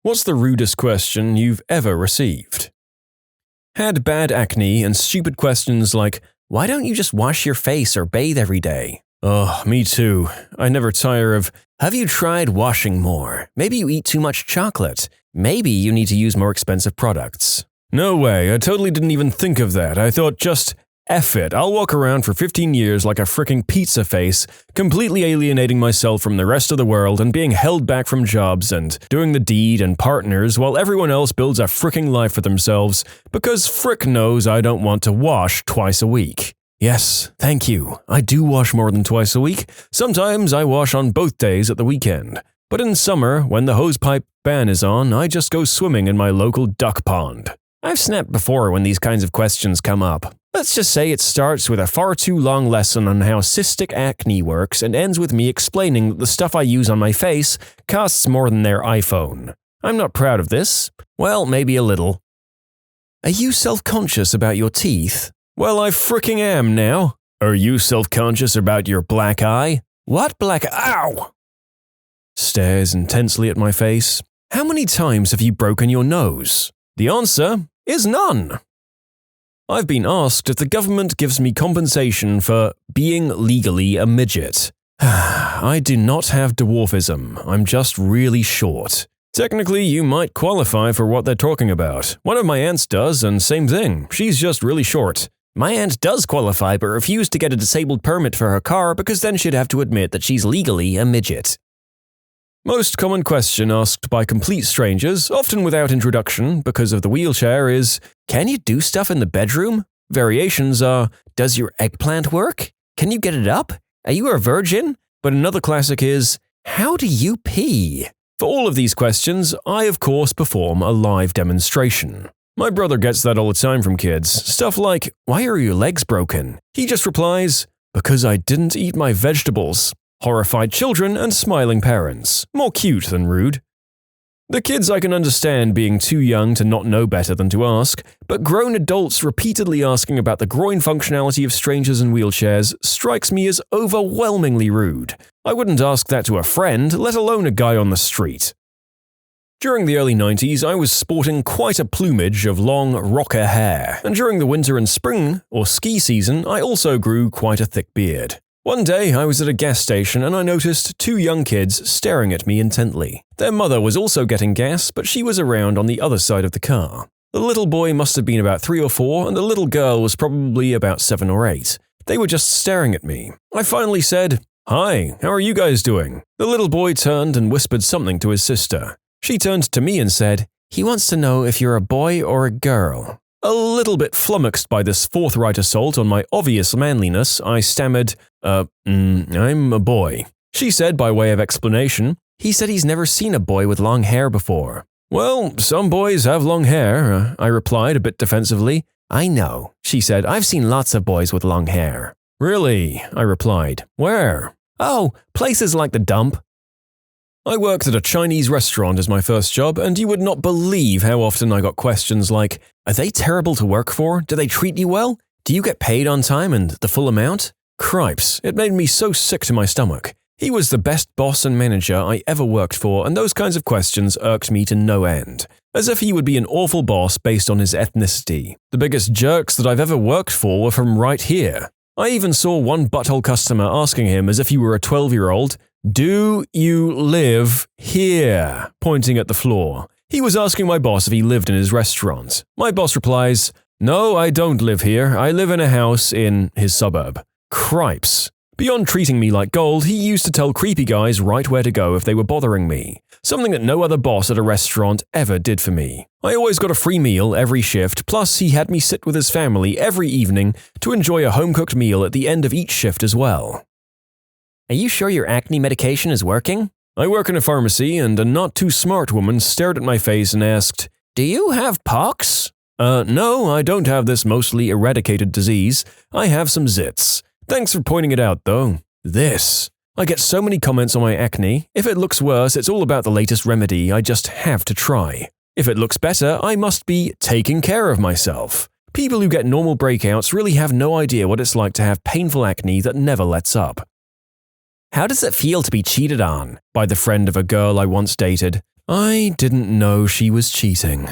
What's the rudest question you've ever received? Had bad acne and stupid questions like, why don't you just wash your face or bathe every day? Oh, me too. I never tire of, have you tried washing more? Maybe you eat too much chocolate. Maybe you need to use more expensive products. No way, I totally didn't even think of that. I thought just, F it, I'll walk around for 15 years like a fricking pizza face, completely alienating myself from the rest of the world and being held back from jobs and doing the deed and partners while everyone else builds a fricking life for themselves because frick knows I don't want to wash twice a week. Yes, thank you. I do wash more than twice a week. Sometimes I wash on both days at the weekend. But in summer, when the hosepipe ban is on, I just go swimming in my local duck pond. I've snapped before when these kinds of questions come up. Let's just say it starts with a far too long lesson on how cystic acne works and ends with me explaining that the stuff I use on my face costs more than their iPhone. I'm not proud of this. Well, maybe a little. Are you self-conscious about your teeth? Well, I fricking am now. Are you self-conscious about your black eye? What black ow? Stares intensely at my face. How many times have you broken your nose? The answer is none. I've been asked if the government gives me compensation for being legally a midget. I do not have dwarfism, I'm just really short. Technically, you might qualify for what they're talking about. One of my aunts does, and same thing, she's just really short. My aunt does qualify but refused to get a disabled permit for her car because then she'd have to admit that she's legally a midget. Most common question asked by complete strangers, often without introduction because of the wheelchair, is, can you do stuff in the bedroom? Variations are, does your eggplant work? Can you get it up? Are you a virgin? But another classic is, how do you pee? For all of these questions, I of course perform a live demonstration. My brother gets that all the time from kids. Stuff like, why are your legs broken? He just replies, because I didn't eat my vegetables. Horrified children and smiling parents. More cute than rude. The kids I can understand being too young to not know better than to ask, but grown adults repeatedly asking about the groin functionality of strangers in wheelchairs strikes me as overwhelmingly rude. I wouldn't ask that to a friend, let alone a guy on the street. During the early 90s, I was sporting quite a plumage of long rocker hair, and during the winter and spring, or ski season, I also grew quite a thick beard. One day, I was at a gas station and I noticed two young kids staring at me intently. Their mother was also getting gas, but she was around on the other side of the car. The little boy must have been about 3 or 4, and the little girl was probably about 7 or 8. They were just staring at me. I finally said, "Hi, how are you guys doing?" The little boy turned and whispered something to his sister. She turned to me and said, "He wants to know if you're a boy or a girl." A little bit flummoxed by this forthright assault on my obvious manliness, I stammered, I'm a boy. She said by way of explanation, "He said he's never seen a boy with long hair before." "Well, some boys have long hair," I replied a bit defensively. "I know," she said, "I've seen lots of boys with long hair." "Really?" I replied. "Where?" "Oh, places like the dump." I worked at a Chinese restaurant as my first job, and you would not believe how often I got questions like, are they terrible to work for? Do they treat you well? Do you get paid on time and the full amount? Cripes, it made me so sick to my stomach. He was the best boss and manager I ever worked for, and those kinds of questions irked me to no end. As if he would be an awful boss based on his ethnicity. The biggest jerks that I've ever worked for were from right here. I even saw one butthole customer asking him as if he were a 12-year-old, "Do you live here?" pointing at the floor. He was asking my boss if he lived in his restaurant. My boss replies, "No, I don't live here. I live in a house in his suburb." Cripes. Beyond treating me like gold, he used to tell creepy guys right where to go if they were bothering me. Something that no other boss at a restaurant ever did for me. I always got a free meal every shift, plus he had me sit with his family every evening to enjoy a home-cooked meal at the end of each shift as well. Are you sure your acne medication is working? I work in a pharmacy, and a not-too-smart woman stared at my face and asked, "Do you have pox?" No, I don't have this mostly eradicated disease. I have some zits. Thanks for pointing it out, though. This. I get so many comments on my acne. If it looks worse, it's all about the latest remedy I just have to try. If it looks better, I must be taking care of myself. People who get normal breakouts really have no idea what it's like to have painful acne that never lets up. How does it feel to be cheated on? By the friend of a girl I once dated. I didn't know she was cheating.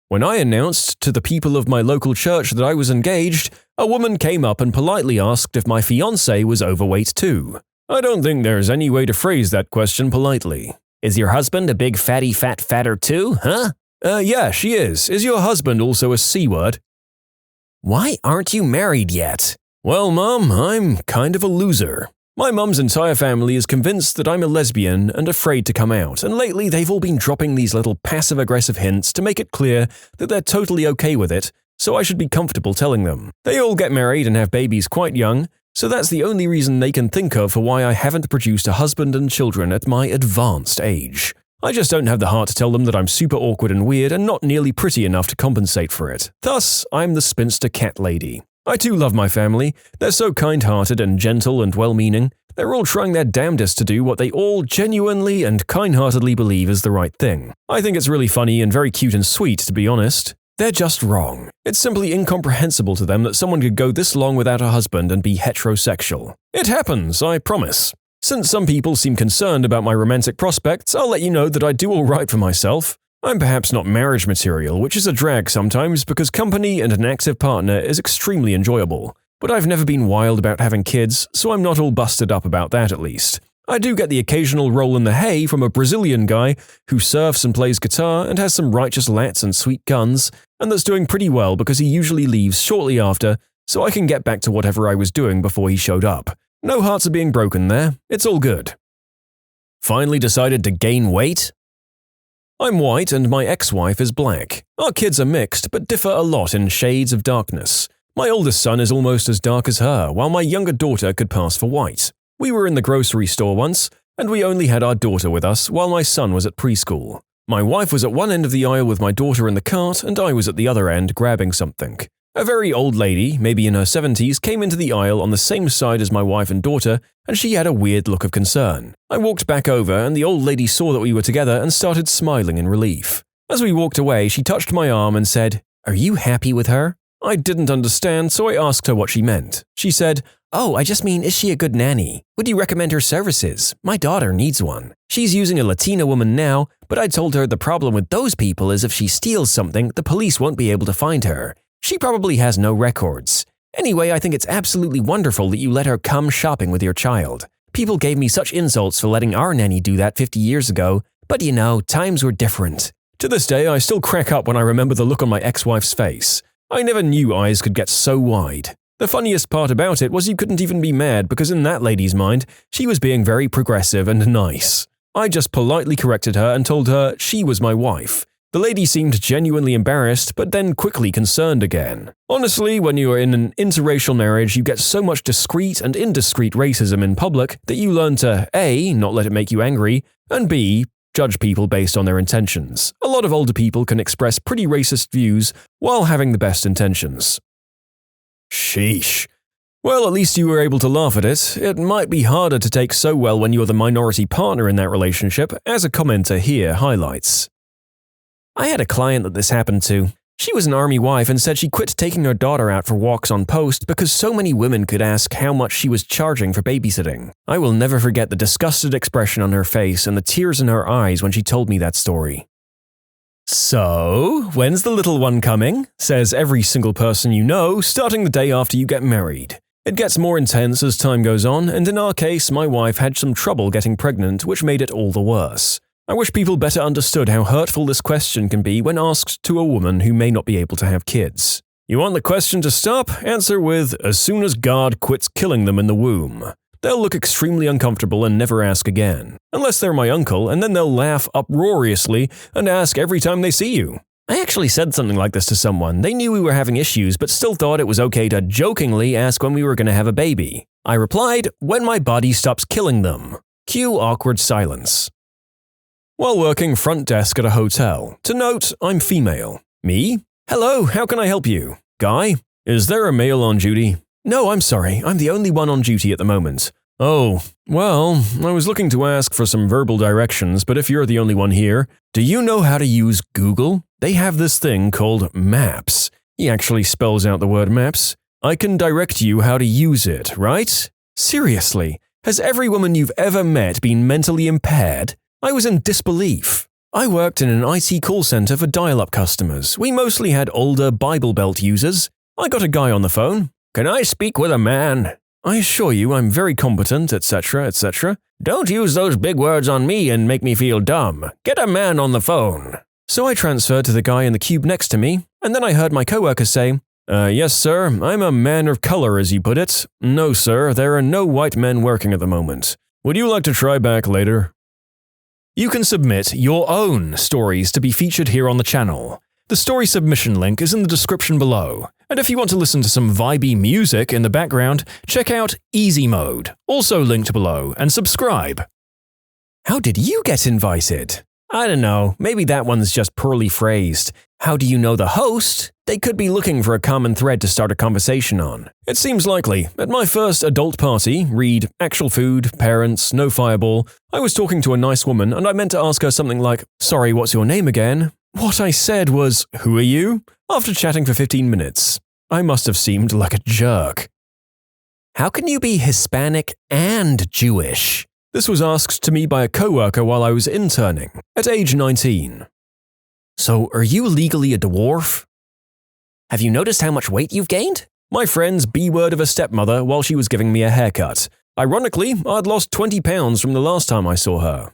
When I announced to the people of my local church that I was engaged, a woman came up and politely asked if my fiancé was overweight too. I don't think there's any way to phrase that question politely. Is your husband a big fatty fatter too, huh? Yeah, she is. Is your husband also a C-word? Why aren't you married yet? Well, Mom, I'm kind of a loser. My mum's entire family is convinced that I'm a lesbian and afraid to come out, and lately they've all been dropping these little passive-aggressive hints to make it clear that they're totally okay with it, so I should be comfortable telling them. They all get married and have babies quite young, so that's the only reason they can think of for why I haven't produced a husband and children at my advanced age. I just don't have the heart to tell them that I'm super awkward and weird and not nearly pretty enough to compensate for it. Thus, I'm the spinster cat lady. I too love my family. They're so kind-hearted and gentle and well-meaning. They're all trying their damnedest to do what they all genuinely and kind-heartedly believe is the right thing. I think it's really funny and very cute and sweet, to be honest. They're just wrong. It's simply incomprehensible to them that someone could go this long without a husband and be heterosexual. It happens, I promise. Since some people seem concerned about my romantic prospects, I'll let you know that I do all right for myself. I'm perhaps not marriage material, which is a drag sometimes because company and an active partner is extremely enjoyable. But I've never been wild about having kids, so I'm not all busted up about that at least. I do get the occasional roll in the hay from a Brazilian guy who surfs and plays guitar and has some righteous lats and sweet guns, and that's doing pretty well because he usually leaves shortly after, so I can get back to whatever I was doing before he showed up. No hearts are being broken there. It's all good. Finally decided to gain weight? I'm white and my ex-wife is black. Our kids are mixed but differ a lot in shades of darkness. My oldest son is almost as dark as her, while my younger daughter could pass for white. We were in the grocery store once, and we only had our daughter with us while my son was at preschool. My wife was at one end of the aisle with my daughter in the cart, and I was at the other end grabbing something. A very old lady, maybe in her 70s, came into the aisle on the same side as my wife and daughter, and she had a weird look of concern. I walked back over, and the old lady saw that we were together and started smiling in relief. As we walked away, she touched my arm and said, "Are you happy with her?" I didn't understand, so I asked her what she meant. She said, "Oh, I just mean, is she a good nanny? Would you recommend her services? My daughter needs one. She's using a Latina woman now, but I told her the problem with those people is if she steals something, the police won't be able to find her. She probably has no records. Anyway, I think it's absolutely wonderful that you let her come shopping with your child. People gave me such insults for letting our nanny do that 50 years ago, but you know, times were different." To this day, I still crack up when I remember the look on my ex-wife's face. I never knew eyes could get so wide. The funniest part about it was you couldn't even be mad because in that lady's mind, she was being very progressive and nice. I just politely corrected her and told her she was my wife. The lady seemed genuinely embarrassed, but then quickly concerned again. Honestly, when you are in an interracial marriage, you get so much discreet and indiscreet racism in public that you learn to A, not let it make you angry, and B, judge people based on their intentions. A lot of older people can express pretty racist views while having the best intentions. Sheesh. Well, at least you were able to laugh at it. It might be harder to take so well when you're the minority partner in that relationship, as a commenter here highlights. I had a client that this happened to. She was an army wife and said she quit taking her daughter out for walks on post because so many women could ask how much she was charging for babysitting. I will never forget the disgusted expression on her face and the tears in her eyes when she told me that story. "So, when's the little one coming?" says every single person you know, starting the day after you get married. It gets more intense as time goes on, and in our case, my wife had some trouble getting pregnant, which made it all the worse. I wish people better understood how hurtful this question can be when asked to a woman who may not be able to have kids. You want the question to stop? Answer with, "As soon as God quits killing them in the womb." They'll look extremely uncomfortable and never ask again. Unless they're my uncle, and then they'll laugh uproariously and ask every time they see you. I actually said something like this to someone. They knew we were having issues but still thought it was okay to jokingly ask when we were going to have a baby. I replied, "When my body stops killing them." Cue awkward silence. While working front desk at a hotel. To note, I'm female. Me? "Hello, how can I help you?" Guy? "Is there a male on duty?" "No, I'm sorry. I'm the only one on duty at the moment." "Oh, well, I was looking to ask for some verbal directions, but if you're the only one here, do you know how to use Google? They have this thing called Maps." He actually spells out the word maps. "I can direct you how to use it, right?" Seriously, has every woman you've ever met been mentally impaired? I was in disbelief. I worked in an IT call center for dial-up customers. We mostly had older Bible Belt users. I got a guy on the phone. "Can I speak with a man?" "I assure you I'm very competent, etc., etc." "Don't use those big words on me and make me feel dumb. Get a man on the phone." So I transferred to the guy in the cube next to me, and then I heard my coworker say, "Yes, sir, I'm a man of color, as you put it. No, sir, there are no white men working at the moment. Would you like to try back later?" You can submit your own stories to be featured here on the channel. The story submission link is in the description below, and if you want to listen to some vibey music in the background, check out easymode, also linked below, and subscribe. How did you get invited? I don't know, maybe that one's just poorly phrased. How do you know the host? They could be looking for a common thread to start a conversation on. It seems likely. At my first adult party, read actual food, parents, no fireball, I was talking to a nice woman and I meant to ask her something like, "Sorry, what's your name again?" What I said was, "Who are you?" after chatting for 15 minutes. I must have seemed like a jerk. How can you be Hispanic and Jewish? This was asked to me by a coworker while I was interning, at age 19. So, are you legally a dwarf? Have you noticed how much weight you've gained? My friend's B-word of a stepmother while she was giving me a haircut. Ironically, I'd lost 20 pounds from the last time I saw her.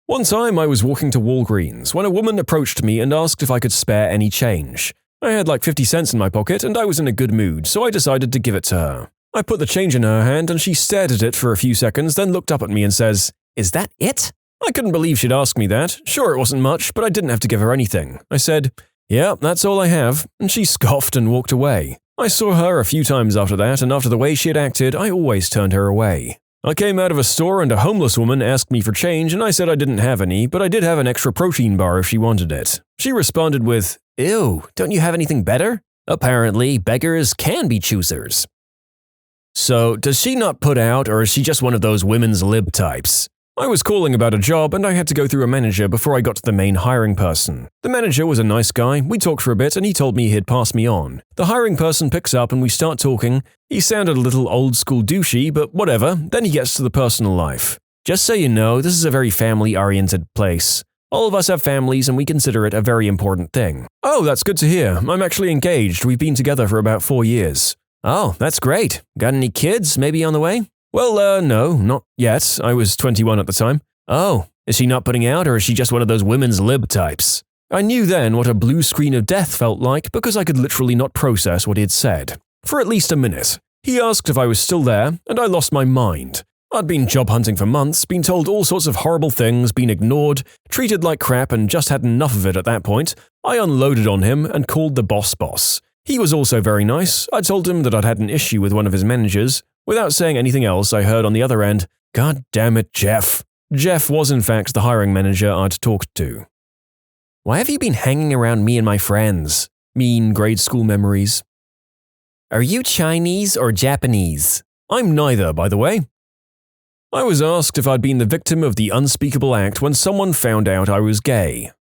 One time I was walking to Walgreens when a woman approached me and asked if I could spare any change. I had like 50 cents in my pocket and I was in a good mood, so I decided to give it to her. I put the change in her hand and she stared at it for a few seconds, then looked up at me and says, "Is that it?" I couldn't believe she'd ask me that. Sure, it wasn't much, but I didn't have to give her anything. I said, "Yeah, that's all I have," and she scoffed and walked away. I saw her a few times after that, and after the way she had acted, I always turned her away. I came out of a store and a homeless woman asked me for change and I said I didn't have any, but I did have an extra protein bar if she wanted it. She responded with, "Ew, don't you have anything better?" Apparently, beggars can be choosers. So, does she not put out, or is she just one of those women's lib types? I was calling about a job and I had to go through a manager before I got to the main hiring person. The manager was a nice guy, we talked for a bit and he told me he'd pass me on. The hiring person picks up and we start talking. He sounded a little old school douchey, but whatever, then he gets to the personal life. "Just so you know, this is a very family-oriented place. All of us have families and we consider it a very important thing." "Oh, that's good to hear. I'm actually engaged. We've been together for about 4 years. "Oh, that's great. Got any kids maybe on the way?" "Well, no, not yet. I was 21 at the time." "Oh, is she not putting out or is she just one of those women's lib types?" I knew then what a blue screen of death felt like because I could literally not process what he had said. For at least a minute. He asked if I was still there, and I lost my mind. I'd been job hunting for months, been told all sorts of horrible things, been ignored, treated like crap and just had enough of it at that point. I unloaded on him and called the boss. He was also very nice. I told him that I'd had an issue with one of his managers. Without saying anything else, I heard on the other end, "God damn it, Jeff." Jeff was in fact the hiring manager I'd talked to. Why have you been hanging around me and my friends? Mean grade school memories. Are you Chinese or Japanese? I'm neither, by the way. I was asked if I'd been the victim of the unspeakable act when someone found out I was gay.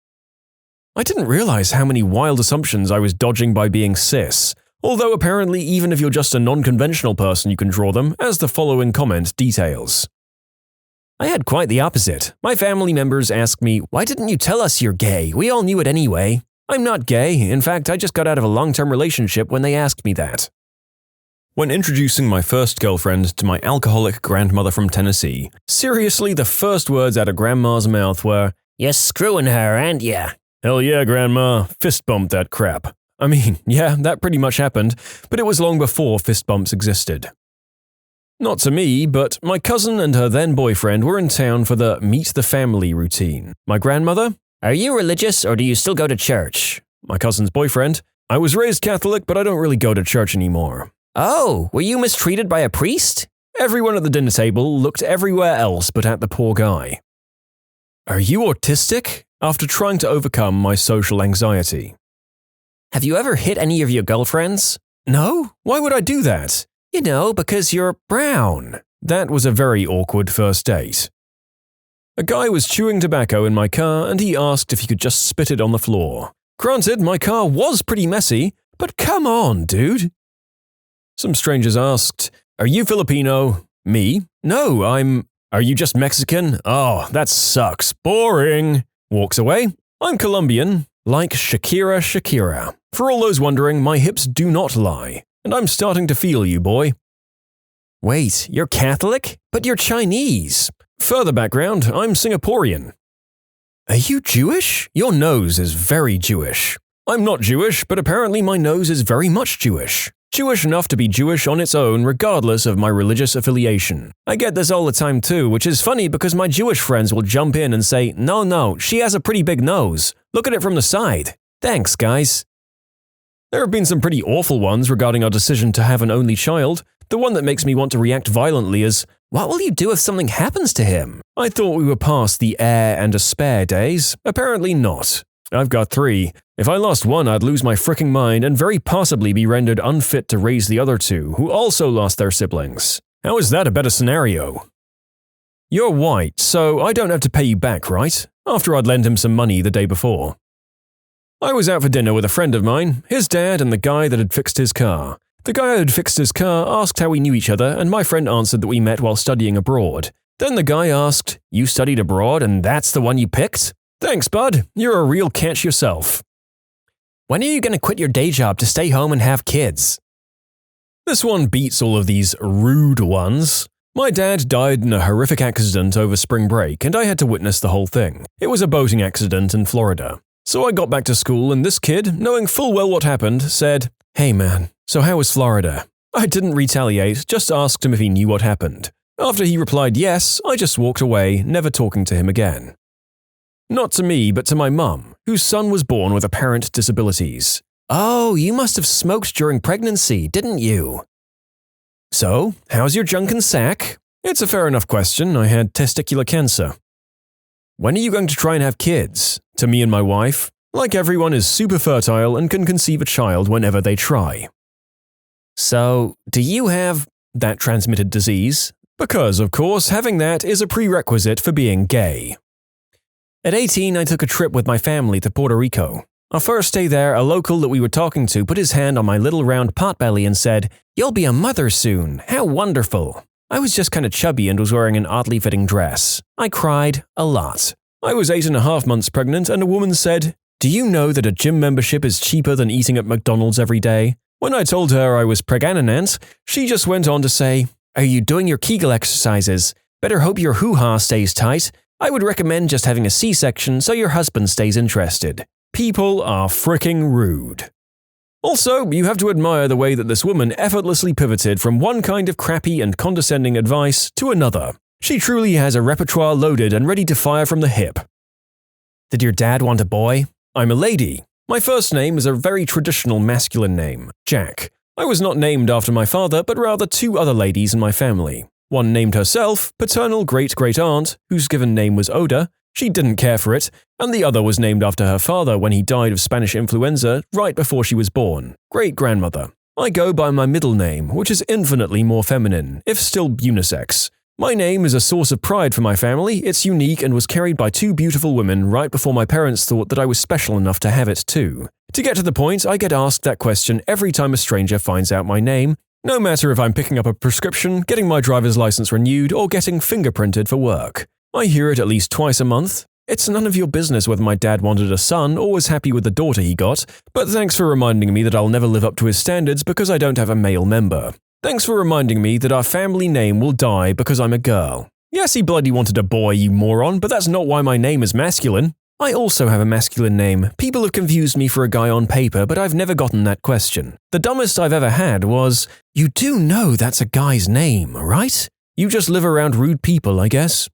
I didn't realize how many wild assumptions I was dodging by being cis. Although apparently even if you're just a non-conventional person you can draw them, as the following comment details. I had quite the opposite. My family members asked me, "Why didn't you tell us you're gay? We all knew it anyway." I'm not gay. In fact, I just got out of a long-term relationship when they asked me that. When introducing my first girlfriend to my alcoholic grandmother from Tennessee, seriously the first words out of Grandma's mouth were, "You're screwing her, aren't ya?" Hell yeah, Grandma. Fist bumped that crap. I mean, yeah, that pretty much happened, but it was long before fist bumps existed. Not to me, but my cousin and her then boyfriend were in town for the meet the family routine. My grandmother, "Are you religious or do you still go to church?" My cousin's boyfriend, "I was raised Catholic, but I don't really go to church anymore." "Oh, were you mistreated by a priest?" Everyone at the dinner table looked everywhere else but at the poor guy. Are you autistic? After trying to overcome my social anxiety. Have you ever hit any of your girlfriends? No? Why would I do that? You know, because you're brown. That was a very awkward first date. A guy was chewing tobacco in my car and he asked if he could just spit it on the floor. Granted, my car was pretty messy, but come on, dude. Some strangers asked, "Are you Filipino?" Me? "No, I'm..." Are you just Mexican? Oh, that sucks. Boring. Walks away. I'm Colombian. Like Shakira. For all those wondering, my hips do not lie. And I'm starting to feel you, boy. Wait, you're Catholic? But you're Chinese. Further background, I'm Singaporean. Are you Jewish? Your nose is very Jewish. I'm not Jewish, but apparently my nose is very much Jewish. Jewish enough to be Jewish on its own regardless of my religious affiliation. I get this all the time too, which is funny because my Jewish friends will jump in and say, no, she has a pretty big nose. Look at it from the side. Thanks, guys. There have been some pretty awful ones regarding our decision to have an only child. The one that makes me want to react violently is, what will you do if something happens to him? I thought we were past the heir and a spare days. Apparently not. I've got 3. If I lost one, I'd lose my fricking mind and very possibly be rendered unfit to raise the other 2, who also lost their siblings. How is that a better scenario? You're white, so I don't have to pay you back, right? After I'd lent him some money the day before. I was out for dinner with a friend of mine, his dad and the guy that had fixed his car. The guy who had fixed his car asked how we knew each other, and my friend answered that we met while studying abroad. Then the guy asked, "You studied abroad and that's the one you picked? Thanks, bud. You're a real catch yourself. When are you going to quit your day job to stay home and have kids?" This one beats all of these rude ones. My dad died in a horrific accident over spring break, and I had to witness the whole thing. It was a boating accident in Florida. So I got back to school, and this kid, knowing full well what happened, said, "Hey man, so how was Florida?" I didn't retaliate, just asked him if he knew what happened. After he replied yes, I just walked away, never talking to him again. Not to me, but to my mum, whose son was born with apparent disabilities. "Oh, you must have smoked during pregnancy, didn't you?" "So, how's your junk and sack?" "It's a fair enough question. I had testicular cancer." "When are you going to try and have kids?" To me and my wife, like everyone is super fertile and can conceive a child whenever they try. "So, do you have that transmitted disease?" Because, of course, having that is a prerequisite for being gay. At 18, I took a trip with my family to Puerto Rico. Our first day there, a local that we were talking to put his hand on my little round potbelly and said, "You'll be a mother soon. How wonderful." I was just kind of chubby and was wearing an oddly fitting dress. I cried a lot. I was 8.5 months pregnant and a woman said, "Do you know that a gym membership is cheaper than eating at McDonald's every day?" When I told her I was pregnant, she just went on to say, "Are you doing your Kegel exercises? Better hope your hoo-ha stays tight. I would recommend just having a C-section so your husband stays interested." People are fricking rude. Also, you have to admire the way that this woman effortlessly pivoted from one kind of crappy and condescending advice to another. She truly has a repertoire loaded and ready to fire from the hip. Did your dad want a boy? I'm a lady. My first name is a very traditional masculine name, Jack. I was not named after my father, but rather 2 other ladies in my family. One named herself, paternal great-great-aunt, whose given name was Oda. She didn't care for it, and the other was named after her father when he died of Spanish influenza right before she was born, great-grandmother. I go by my middle name, which is infinitely more feminine, if still unisex. My name is a source of pride for my family, it's unique and was carried by 2 beautiful women right before my parents thought that I was special enough to have it too. To get to the point, I get asked that question every time a stranger finds out my name, no matter if I'm picking up a prescription, getting my driver's license renewed, or getting fingerprinted for work. I hear it at least twice a month. It's none of your business whether my dad wanted a son or was happy with the daughter he got, but thanks for reminding me that I'll never live up to his standards because I don't have a male member. Thanks for reminding me that our family name will die because I'm a girl. Yes, he bloody wanted a boy, you moron, but that's not why my name is masculine. I also have a masculine name. People have confused me for a guy on paper, but I've never gotten that question. The dumbest I've ever had was, "You do know that's a guy's name, right? You just live around rude people, I guess."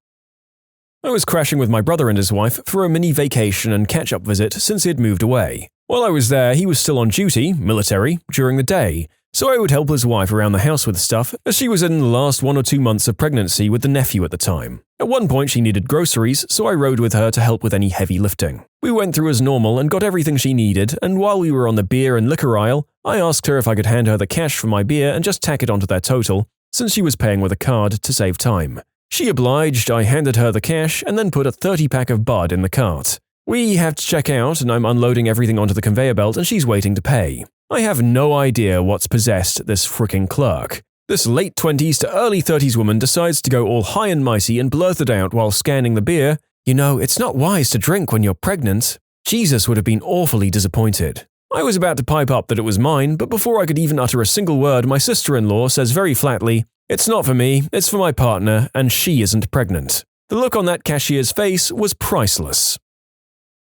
I was crashing with my brother and his wife for a mini vacation and catch-up visit since he had moved away. While I was there, he was still on duty, military, during the day, so I would help his wife around the house with stuff as she was in the last 1 or 2 months of pregnancy with the nephew at the time. At one point she needed groceries, so I rode with her to help with any heavy lifting. We went through as normal and got everything she needed, and while we were on the beer and liquor aisle, I asked her if I could hand her the cash for my beer and just tack it onto their total, since she was paying with a card to save time. She obliged, I handed her the cash and then put a 30-pack of bud in the cart. We have to check out and I'm unloading everything onto the conveyor belt and she's waiting to pay. I have no idea what's possessed this fricking clerk. This late 20s to early 30s woman decides to go all high and mighty and blurted out while scanning the beer, "You know, it's not wise to drink when you're pregnant." Jesus would have been awfully disappointed. I was about to pipe up that it was mine, but before I could even utter a single word, my sister-in-law says very flatly, "It's not for me, it's for my partner, and she isn't pregnant." The look on that cashier's face was priceless.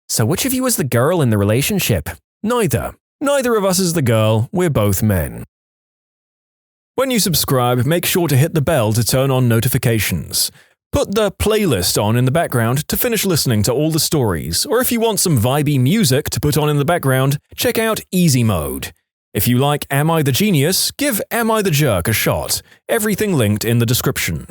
So which of you is the girl in the relationship? Neither. Neither of us is the girl, we're both men. When you subscribe, make sure to hit the bell to turn on notifications. Put the playlist on in the background to finish listening to all the stories, or if you want some vibey music to put on in the background, check out easymode. If you like Am I the Genius, give Am I the Jerk a shot. Everything linked in the description.